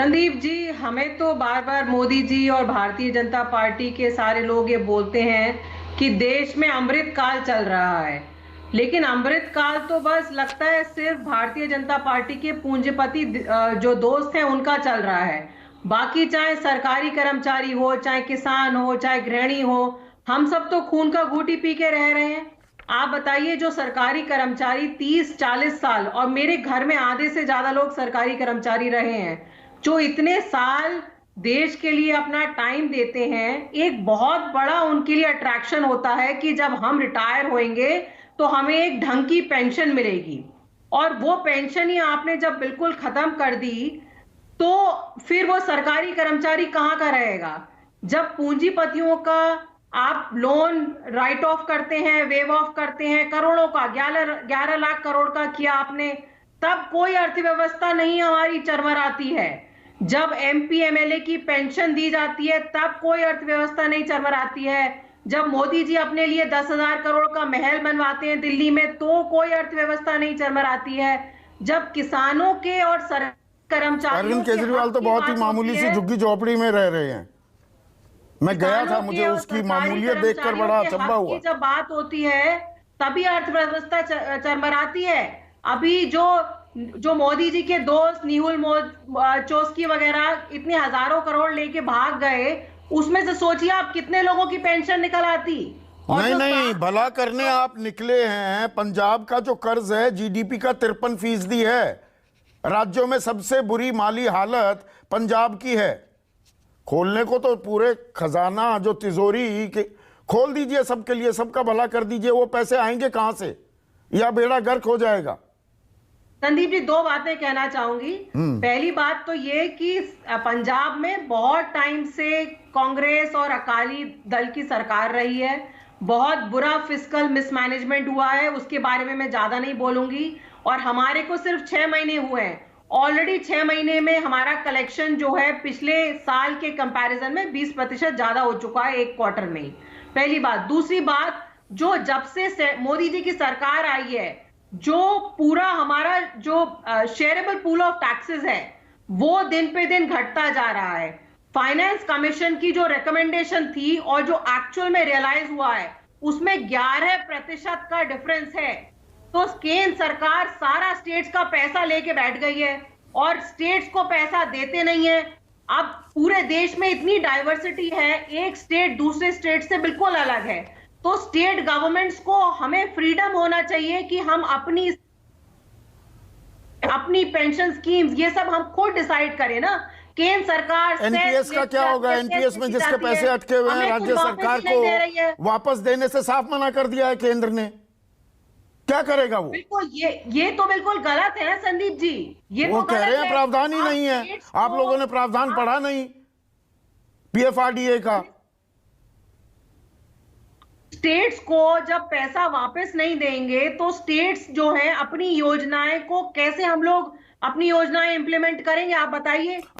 संदीप जी, हमें तो बार बार मोदी जी और भारतीय जनता पार्टी के सारे लोग ये बोलते हैं कि देश में अमृत काल चल रहा है। लेकिन अमृत काल तो बस लगता है सिर्फ भारतीय जनता पार्टी के पूंजीपति जो दोस्त हैं उनका चल रहा है। बाकी चाहे सरकारी कर्मचारी हो, चाहे किसान हो, चाहे गृहिणी हो, हम सब तो खून का घूंटी पी के रह रहे हैं। आप बताइए, जो सरकारी कर्मचारी 30-40 साल, और मेरे घर में आधे से ज्यादा लोग सरकारी कर्मचारी रहे हैं, जो इतने साल देश के लिए अपना टाइम देते हैं, एक बहुत बड़ा उनके लिए अट्रैक्शन होता है कि जब हम रिटायर होंगे तो हमें एक ढंग की पेंशन मिलेगी। और वो पेंशन ही आपने जब बिल्कुल खत्म कर दी, तो फिर वो सरकारी कर्मचारी कहां का रहेगा? जब पूंजीपतियों का आप लोन राइट ऑफ करते हैं, वेव ऑफ करते हैं, करोड़ों का, 11 लाख करोड़ का किया आपने, तब कोई अर्थव्यवस्था नहीं हमारी चरमराती है। जब एमपी एमएलए की पेंशन दी जाती है तब कोई अर्थव्यवस्था नहीं चरमराती है। जब मोदी जी अपने लिए 10,000 करोड़ का महल बनवाते हैं दिल्ली में, तो कोई अर्थव्यवस्था नहीं चरमराती है। जब किसानों के और कर्मचारियों अरविंद केजरीवाल तो बहुत ही मामूली सी झुग्गी झोपड़ी में रह रहे हैं। मैं गया था, मुझे उसकी मामूलियत देखकर बड़ा अचंभा हुआ। जब बात होती है तभी अर्थव्यवस्था चरमराती है। अभी जो मोदी जी के दोस्त निहुल चोस्की वगैरह इतने हजारों करोड़ लेके भाग गए, उसमें से सोचिए आप कितने लोगों की पेंशन निकल आती। नहीं नहीं, भला करने आप निकले हैं। पंजाब का जो कर्ज है जीडीपी का 53% है। राज्यों में सबसे बुरी माली हालत पंजाब की है। खोलने को तो पूरे खजाना जो तिजोरी के खोल दीजिए सबके लिए, सबका भला कर दीजिए। वो पैसे आएंगे कहां से? या बेड़ा गर्क हो जाएगा। संदीप जी, दो बातें कहना चाहूंगी। पहली बात तो ये कि पंजाब में बहुत टाइम से कांग्रेस और अकाली दल की सरकार रही है। बहुत बुरा फिस्कल मिसमैनेजमेंट हुआ है, उसके बारे में मैं ज्यादा नहीं बोलूंगी। और हमारे को सिर्फ 6 महीने हुए हैं। ऑलरेडी 6 महीने में हमारा कलेक्शन जो है पिछले साल के कंपैरिजन में 20% ज्यादा हो चुका है, एक क्वार्टर में ही। पहली बात। दूसरी बात, जो जब से मोदी जी की सरकार आई है, जो पूरा हमारा जो शेयरेबल पूल ऑफ टैक्सेस है वो दिन पे दिन घटता जा रहा है। फाइनेंस कमीशन की जो रिकमेंडेशन थी और जो एक्चुअल में रियलाइज हुआ है, उसमें 11% का डिफरेंस है। तो केंद्र सरकार सारा स्टेट्स का पैसा लेके बैठ गई है और स्टेट्स को पैसा देते नहीं है। अब पूरे देश में इतनी डाइवर्सिटी है, एक स्टेट दूसरे स्टेट से बिल्कुल अलग है। तो स्टेट गवर्नमेंट्स को हमें फ्रीडम होना चाहिए कि हम अपनी पेंशन स्कीम्स ये सब हम खुद डिसाइड करें ना। केंद्र सरकार एनपीएस का क्या होगा? एनपीएस में जिसके पैसे अटके हुए हैं, राज्य सरकार को वापस देने से साफ मना कर दिया है केंद्र ने। क्या करेगा वो? बिल्कुल, ये तो बिल्कुल गलत है संदीप जी। ये वो तो कह रहे हैं प्रावधान ही नहीं है। आप लोगों ने प्रावधान पढ़ा नहीं पीएफआरडीए का। स्टेट्स को जब पैसा वापस नहीं देंगे तो स्टेट्स जो है अपनी योजनाएं को कैसे हम लोग अपनी योजनाएं इंप्लीमेंट करेंगे, आप बताइए।